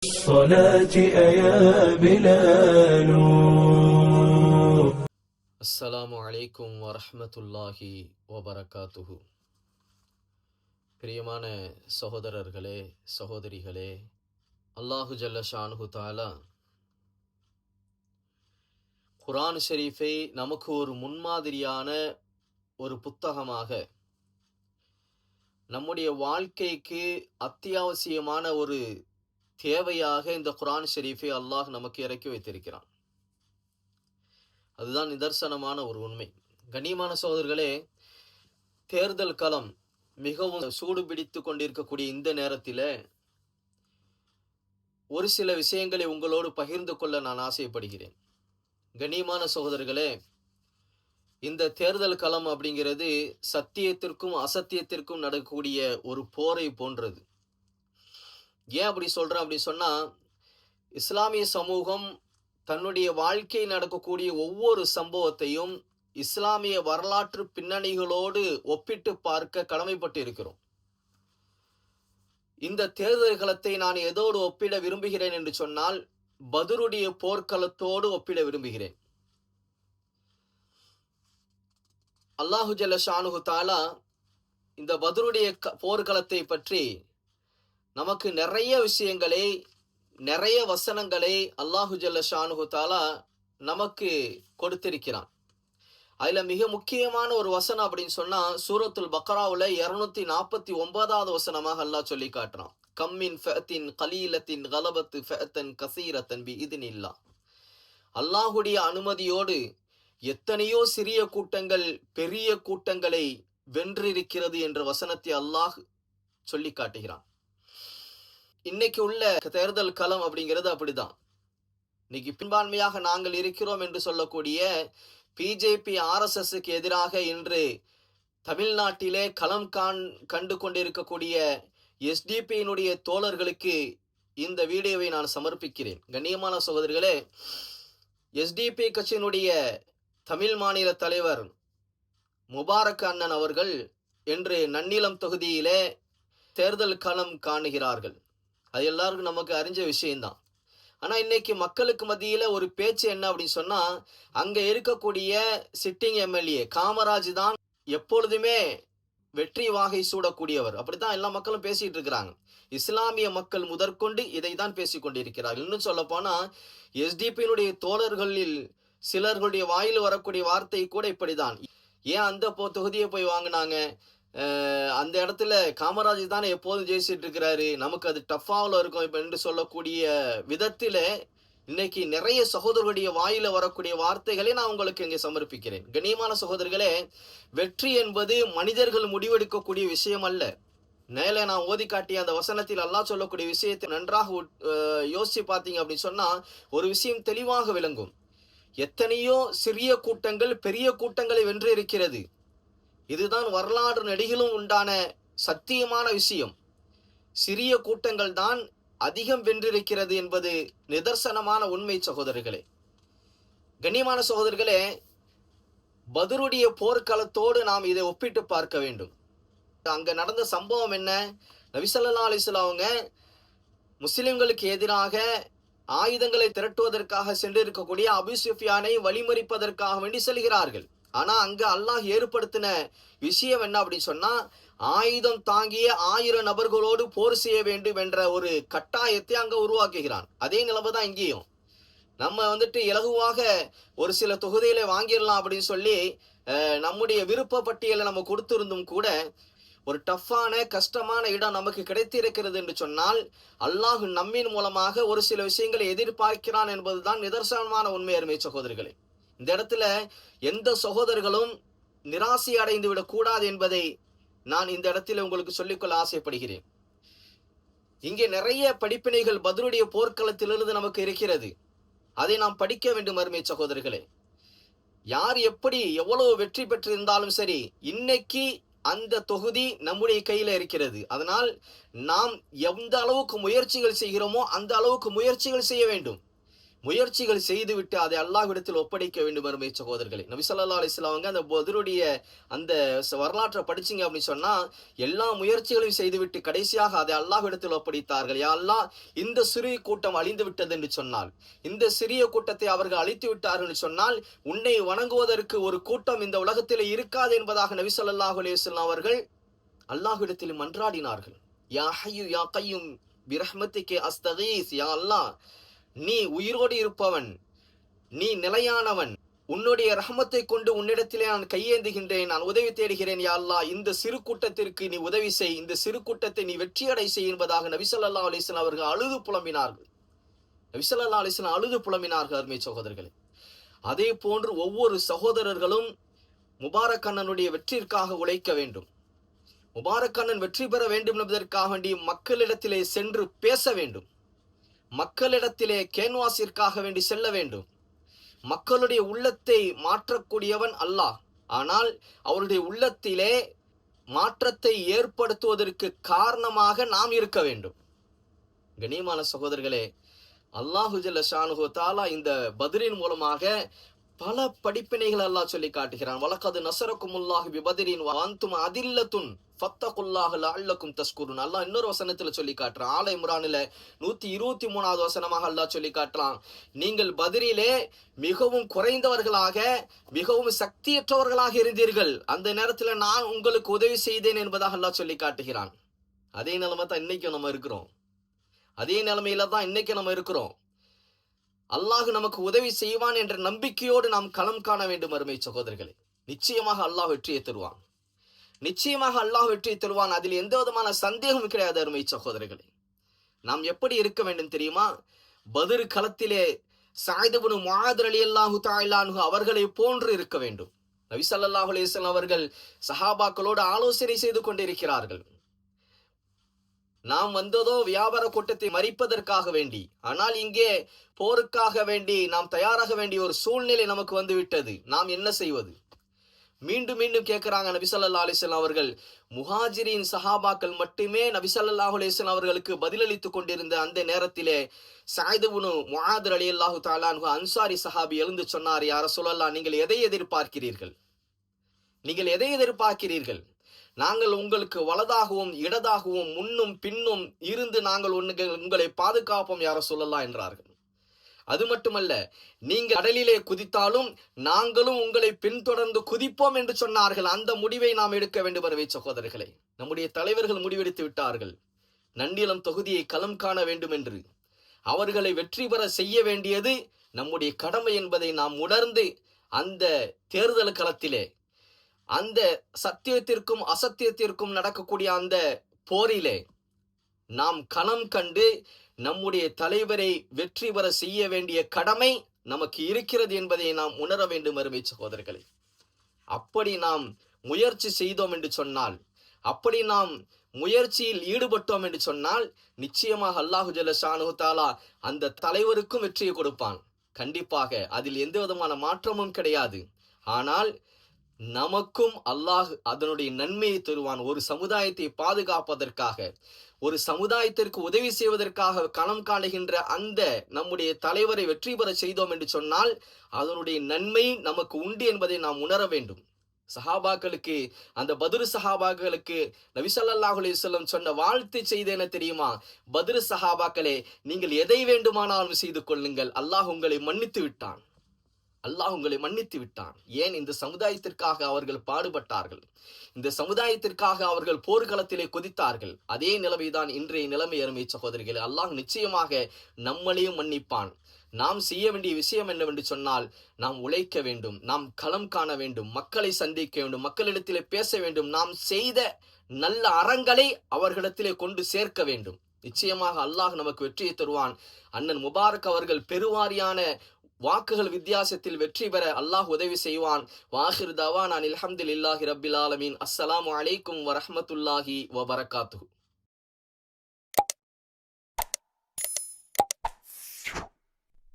الصلاة يا بلال. அஸ்ஸலாமு அலைக்கும் வரஹ்மத்துல்லாஹி வபரகாத்துஹு. பிரியமான சகோதரர்களே, சகோதரிகளே, அல்லாஹு ஜல்ல ஷானுஹு தஆலா குர்ஆன் ஷரீஃபை நமக்கு ஒரு முன்மாதிரியான ஒரு புத்தகமாக, நம்முடைய வாழ்க்கைக்கு அத்தியாவசியமான ஒரு தேவையாக இந்த குர்ஆன் ஷரீஃபை அல்லாஹ் நமக்கு இறக்கி வைத்திருக்கிறான். அதுதான் நிதர்சனமான ஒரு உண்மை. கண்ணியமான சகோதரர்களே, தேர்தல் களம் மிகவும் சூடு பிடித்து கொண்டிருக்கக்கூடிய இந்த நேரத்தில் ஒரு சில விஷயங்களை உங்களோடு பகிர்ந்து கொள்ள நான் ஆசைப்படுகிறேன். கண்ணியமான சகோதரர்களே, இந்த தேர்தல் களம் அப்படிங்கிறது சத்தியத்திற்கும் அசத்தியத்திற்கும் நடக்கக்கூடிய ஒரு போரை போன்றது. ஏன் அப்படி சொல்றேன் அப்படி சொன்னா, இஸ்லாமிய சமூகம் தன்னுடைய வாழ்க்கை நடக்கக்கூடிய ஒவ்வொரு சம்பவத்தையும் இஸ்லாமிய வரலாற்று பின்னணிகளோடு ஒப்பிட்டு பார்க்க கடமைப்பட்டு இருக்கிறோம். இந்த தேர்தல் களத்தை நான் எதோடு ஒப்பிட விரும்புகிறேன் என்று சொன்னால், பத்ருடைய போர்க்களத்தோடு ஒப்பிட விரும்புகிறேன். அல்லாஹு ஜல்ல ஷானுஹு தஆலா இந்த பத்ருடைய போர்க்களத்தை பற்றி நமக்கு நிறைய விஷயங்களை, நிறைய வசனங்களை அல்லாஹு ஜல்ல ஷானுஹு தஆலா நமக்கு கொடுத்திருக்கிறான். அதுல மிக முக்கியமான ஒரு வசனம் அப்படின்னு சொன்னா, சூரத்துல் பக்ராவுல 249வது வசனமாக அல்லாஹ் சொல்லி காட்டுறான். கம்மின் ஃபஅத்தின் கலீலத்தின் கலபத்து ஃபஅத்தன் கஸீரத்தன் பிஇذنில்லாஹ். அல்லாஹ்வுடைய அனுமதியோடு எத்தனையோ சிறிய கூட்டங்கள் பெரிய கூட்டங்களை வென்றிருக்கிறது என்ற வசனத்தை அல்லாஹ் சொல்லி காட்டுகிறான். இன்னைக்கு உள்ள தேர்தல் களம் அப்படிங்கிறது அப்படிதான். இன்னைக்கு பின்பான்மையாக நாங்கள் இருக்கிறோம் என்று சொல்லக்கூடிய பிஜேபி ஆர்எஸ்எஸ்க்கு எதிராக இன்று தமிழ்நாட்டிலே களம் கண்டு கொண்டிருக்கக்கூடிய எஸ்டிபியினுடைய தோழர்களுக்கு இந்த வீடியோவை நான் சமர்ப்பிக்கிறேன். கண்ணியமான சகோதரர்களே, எஸ்டிபி கட்சியினுடைய தமிழ் மாநில தலைவர் முபாரக் அண்ணன் அவர்கள் இன்று நன்னிலம் தொகுதியிலே தேர்தல் களம் காணுகிறார்கள். அது எல்லாருக்கும் நமக்கு அறிஞ்ச விஷயம்தான். ஆனா இன்னைக்கு மக்களுக்கு மத்தியில ஒரு பேச்சு என்ன அப்படின்னு சொன்னா, அங்க இருக்கக்கூடிய சிட்டிங் எம்எல்ஏ காமராஜ் தான் எப்பொழுதுமே வெற்றி வாகை சூடக்கூடியவர். அப்படித்தான் எல்லா மக்களும் பேசிட்டு இருக்கிறாங்க. இஸ்லாமிய மக்கள் முதற்கொண்டு இதை தான் பேசிக் கொண்டிருக்கிறார்கள். இன்னும் சொல்ல போனா, எஸ்டிபியினுடைய தோழர்களில் சிலர்களுடைய வாயில் வரக்கூடிய வார்த்தை கூட இப்படிதான். ஏன் அந்த தொகுதியை போய் வாங்கினாங்க, அந்த இடத்துல காமராஜ் தானே எப்போதும் ஜெயிச்சிட்டு இருக்கிறாரு, நமக்கு அது டஃபாவில் இருக்கும் இப்ப என்று சொல்லக்கூடிய விதத்தில இன்னைக்கு நிறைய சகோதரர்களுடைய வாயில வரக்கூடிய வார்த்தைகளை நான் உங்களுக்கு இங்கே சமர்ப்பிக்கிறேன். கண்ணியமான சகோதரர்களே, வெற்றி என்பது மனிதர்கள் முடிவெடுக்கக்கூடிய விஷயம் அல்ல. மேலே நான் ஓதி காட்டிய அந்த வசனத்தில் அல்லாஹ் சொல்லக்கூடிய விஷயத்தை நன்றாக யோசிச்சு பார்த்தீங்க அப்படின்னு சொன்னா, ஒரு விஷயம் தெளிவாக விளங்கும். எத்தனையோ சிறிய கூட்டங்கள் பெரிய கூட்டங்களை வென்று இருக்கிறது. இதுதான் வரலாறு நெடுகிலும் உண்டான சத்தியமான விஷயம். சிறிய கூட்டங்கள் தான் அதிகம் வென்றிருக்கிறது என்பது நிதர்சனமான உண்மை சகோதரர்களே. கண்ணியமான சகோதரர்களே, பத்ருடைய போர்க்களத்தோடு நாம் இதை ஒப்பிட்டு பார்க்க வேண்டும். அங்க நடந்த சம்பவம் என்ன? நபி ஸல்லல்லாஹு அலைஹி வஸல்லம் அவங்க முஸ்லிம்களுக்கு எதிராக ஆயுதங்களை திரட்டுவதற்காக சென்றிருக்கக்கூடிய அபூ சுஃபியானை வழிமறிப்பதற்காக வேண்டி செல்கிறார்கள். ஆனா அங்க அல்லாஹ் ஏற்படுத்தின விஷயம் என்ன அப்படின்னு சொன்னா, ஆயுதம் தாங்கிய 1000 நபர்களோடு போர் செய்ய வேண்டும் என்ற ஒரு கட்டாயத்தை அங்க உருவாக்குகிறான். அதே நிலைமை தான் இங்கேயும். நம்ம இலகுவாக ஒரு சில தொகுதிகளை வாங்கிடலாம் அப்படின்னு சொல்லி நம்முடைய விருப்ப பட்டியலை நம்ம கொடுத்திருந்தும் கூட, ஒரு டஃப்பான கஷ்டமான இடம் நமக்கு கிடைத்திருக்கிறது என்று சொன்னால், அல்லாஹ் நம்மின் மூலமாக ஒரு சில விஷயங்களை எதிர்பார்க்கிறான் என்பதுதான் நிதர்சனமான உண்மை. அருமை சகோதரர்களே, இந்த இடத்துல எந்த சகோதரர்களும் நிராசை அடைந்து விடக் கூடாது என்பதை நான் இந்த இடத்துல உங்களுக்கு சொல்லிக்கொள்ள ஆசைப்படுகிறேன். இங்கே நிறைய படிப்பினைகள் பத்ருடைய போர்க்களத்திலிருந்து நமக்கு இருக்கிறது. அதை நாம் படிக்க வேண்டும் அருமை சகோதரர்களே. யார் எப்படி எவ்வளவு வெற்றி பெற்றிருந்தாலும் சரி, இன்னைக்கு அந்த தொகுதி நம்முடைய கையில இருக்கிறது. அதனால் நாம் எந்த அளவுக்கு முயற்சிகள் செய்கிறோமோ அந்த அளவுக்கு முயற்சிகள் செய்ய வேண்டும். முயற்சிகள் செய்துவிட்டு அதை அல்லாஹ்விடத்தில் ஒப்படைக்க வேண்டும் அருமை சகோதரர்களே. நபி ஸல்லல்லாஹு அலைஹி வஸல்லம் அவங்க அந்த பத்ருடைய அந்த வரலாற்றை படிச்சீங்க அப்படின்னு சொன்னா, எல்லா முயற்சிகளையும் செய்துவிட்டு கடைசியாக அதை அல்லாஹ்விடத்தில் ஒப்படைத்தார்கள். யா அல்லாஹ், இந்த சிறிய கூட்டம் அழிந்து விட்டது என்று சொன்னால், இந்த சிறிய கூட்டத்தை அவர்கள் அழித்து விட்டார்கள் என்று சொன்னால், உன்னை வணங்குவதற்கு ஒரு கூட்டம் இந்த உலகத்தில் இருக்காது என்பதாக நபி ஸல்லல்லாஹு அலைஹி வஸல்லம் அவர்கள் அல்லாஹ்விடத்தில் மன்றாடினார்கள். யா ஹய்யு யா கய்யூம் பிரஹ்மத்திகே அஸ்தகீஸ். யா அல்லாஹ், நீ உயிரோடு இருப்பவன், நீ நிலையானவன், உன்னுடைய ரஹமத்தை கொண்டு உன்னிடத்திலே நான் கையேந்துகின்றேன், நான் உதவி தேடுகிறேன். யா அல்லாஹ், இந்த சிறு கூட்டத்திற்கு நீ உதவி செய், இந்த சிறு கூட்டத்தை நீ வெற்றியடை செய் என்பதாக நபி ஸல்லல்லாஹு அலைஹி வஸல்லம் அவர்கள் அழுது புலம்பினார்கள். நபி ஸல்லல்லாஹு அலைஹி வஸல்லம் அழுது புலம்பினார்கள் அருமை சகோதரர்களே. அதே போன்று ஒவ்வொரு சகோதரர்களும் முபாரக் அண்ணனுடைய வெற்றிற்காக உழைக்க வேண்டும். முபாரக் அண்ணன் வெற்றி பெற வேண்டும் என்பதற்காக வேண்டி மக்களிடத்திலே சென்று பேச வேண்டும். மக்களிடத்திலே கேன்வாஸிற்காக வேண்டி செல்ல வேண்டும். மக்களுடைய உள்ளத்தை மாற்றக்கூடியவன் அல்லாஹ். ஆனால் அவருடைய உள்ளத்திலே மாற்றத்தை ஏற்படுத்துவதற்கு காரணமாக நாம் இருக்க வேண்டும். கண்ணியமான சகோதரர்களே, அல்லாஹு ஜல்ல ஷானுஹு தஆலா இந்த பத்ரின் மூலமாக பல படிப்பினைகள் அல்லாஹ் சொல்லி காட்டுகிறான். வலகது நஸரகுமுல்லாஹு பிபத்ரின் வ அன்தும் அதில்லத்துன் ஃபத்தகுல்லாஹ லஅல்லக்கும் தஷ்குருன். அல்லாஹ் இன்னொரு வசனத்துல சொல்லி காட்டுறான். ஆல இம்ரான்ல 123வது வசனமாக அல்லாஹ் சொல்லி காட்டுறான், நீங்கள் பத்ரிலே மிகவும் குறைந்தவர்களாக, மிகவும் சக்தியற்றவர்களாக இருந்தீர்கள், அந்த நேரத்துல நான் உங்களுக்கு உதவி செய்தேன் என்பதாக அல்லாஹ் சொல்லி காட்டுகிறான். அதே நிலைமை தான் இன்னைக்கும் நம்ம இருக்கிறோம். அதே நிலைமையில தான் இன்னைக்கு நம்ம இருக்கிறோம். அல்லாஹ் நமக்கு உதவி செய்வான் என்ற நம்பிக்கையோடு நாம் களம் காண வேண்டும் அருமை சகோதரர்களே. நிச்சயமாக அல்லாஹ் வெற்றியை தருவான். நிச்சயமாக அல்லாஹ் வெற்றியை தருவான். அதில் எந்த விதமான சந்தேகமும் கிடையாது அருமை சகோதரர்களே. நாம் எப்படி இருக்க வேண்டும் தெரியுமா? பத்ர் களத்திலே ஸஅத் இப்னு முஆத் ரலியல்லாஹு தஆலா அன்ஹு அவர்களை போன்று இருக்க வேண்டும். நபி ஸல்லல்லாஹு அலைஹி வஸல்லம் அவர்கள் சஹாபாக்களோடு ஆலோசனை செய்து கொண்டிருக்கிறார்கள். நாம் வந்ததோ வியாபார கூட்டத்தை மறிப்பதற்காக வேண்டி, ஆனால் இங்கே போருக்காக வேண்டி நாம் தயாராக வேண்டிய ஒரு சூழ்நிலை நமக்கு வந்து விட்டது. நாம் என்ன செய்வது? மீண்டும் மீண்டும் கேட்கிறாங்க நபி ஸல்லல்லாஹு அலைஹி வஸல்லம் அவர்கள். முஹாஜிரின் சஹாபாக்கள் மட்டுமே நபி ஸல்லல்லாஹு அலைஹி வஸல்லம் அவர்களுக்கு பதிலளித்துக் கொண்டிருந்த அந்த நேரத்திலே ஸஅத் இப்னு முஆத் ரலியல்லாஹு தஆலா அன்ஹு அன்சாரி சஹாபி எழுந்து சொன்னார், யா ரசூலல்லாஹ், நீங்கள் எதை எதிர்பார்க்கிறீர்கள்? நீங்கள் எதை எதிர்பார்க்கிறீர்கள்? நாங்கள் உங்களுக்கு வலதாகவும் இடதாகவும் முன்னும் பின்னும் இருந்து நாங்கள் உங்களை பாதுகாப்போம் யா ரசூலல்லாஹ் என்றார்கள். அது மட்டுமல்ல, நீங்கள் கடலிலே குதித்தாலும் நாங்களும் உங்களை பின்தொடர்ந்து குதிப்போம் என்று சொன்னார்கள். அந்த முடிவை நாம் எடுக்க வேண்டும் அருமை சகோதரர்களே. நம்முடைய தலைவர்கள் முடிவெடுத்து விட்டார்கள், நன்னிலம் தொகுதியை களம் காண வேண்டும் என்று. அவர்களை வெற்றி பெற செய்ய வேண்டியது நம்முடைய கடமை என்பதை நாம் உணர்ந்து அந்த தேர்தல் களத்திலே, அந்த சத்தியத்திற்கும் அசத்தியத்திற்கும் நடக்கக்கூடிய அந்த போரிலே நாம் களம் கண்டு நம்முடைய தலைவரை வெற்றி பெற செய்ய வேண்டிய கடமை நமக்கு இருக்கிறது என்பதை நாம் உணர வேண்டும் அருமை சகோதரர்களே. அப்படி நாம் முயற்சி செய்தோம் என்று சொன்னால், அப்படி நாம் முயற்சியில் ஈடுபட்டோம் என்று சொன்னால், நிச்சயமாக அல்லாஹு ஜல்ல ஷானுஹு தஆலா அந்த தலைவருக்கும் வெற்றியை கொடுப்பான். கண்டிப்பாக அதில் எந்த விதமான மாற்றமும் கிடையாது. ஆனால் நமக்கும் அல்லாஹ் அதனுடைய நன்மையை தருவான். ஒரு சமுதாயத்தை பாதுகாப்பதற்காக, ஒரு சமுதாயத்திற்கு உதவி செய்வதற்காக களம் காணுகின்ற அந்த நம்முடைய தலைவரை வெற்றி பெற செய்தோம் என்று சொன்னால் அதனுடைய நன்மை நமக்கு உண்டு என்பதை நாம் உணர வேண்டும். சஹாபாக்களுக்கு, அந்த பத்ர் சஹாபாக்களுக்கு நபி ஸல்லல்லாஹு அலைஹி வஸல்லம் சொன்ன வாழ்த்து செய்தி என்ன தெரியுமா? பத்ர் சஹாபாக்களே, நீங்கள் எதை வேண்டுமானாலும் செய்து கொள்ளுங்கள், அல்லாஹ் உங்களை மன்னித்து விட்டான். அல்லாஹ் உங்களை மன்னித்து விட்டான். ஏன்? இந்த சமுதாயத்திற்காக அவர்கள் பாடுபட்டார்கள், இந்த சமுதாயத்திற்காக அவர்கள் போர்க்களத்திலே குதித்தார்கள். அதே நிலைமைதான் இன்றைய நிலைமை அருமை சகோதரிகளே. அல்லாஹ் நிச்சயமாக நம்மளையும் மன்னிப்பான். நாம் செய்ய வேண்டிய விஷயம் என்னவென்று சொன்னால், நாம் உழைக்க வேண்டும், நாம் களம் காண வேண்டும், மக்களை சந்திக்க வேண்டும், மக்களிடத்திலே பேச வேண்டும், நாம் செய்த நல்ல அறங்களை அவர்களிடத்திலே கொண்டு சேர்க்க வேண்டும். நிச்சயமாக அல்லாஹ் நமக்கு வெற்றியை தருவான். அண்ணன் முபாரக் அவர்கள் பெருவாரியான வாக்குகள் வித்தியாசத்தில் வெற்றி பெற அல்லாஹ் உதவி செய்வான். வாஹிர் தவானா அல்ஹம்துலில்லாஹி ரப்பில் ஆலமீன். அஸ்ஸலாமு அலைக்கும் வரஹ்மத்துல்லாஹி வபரகாத்துஹு.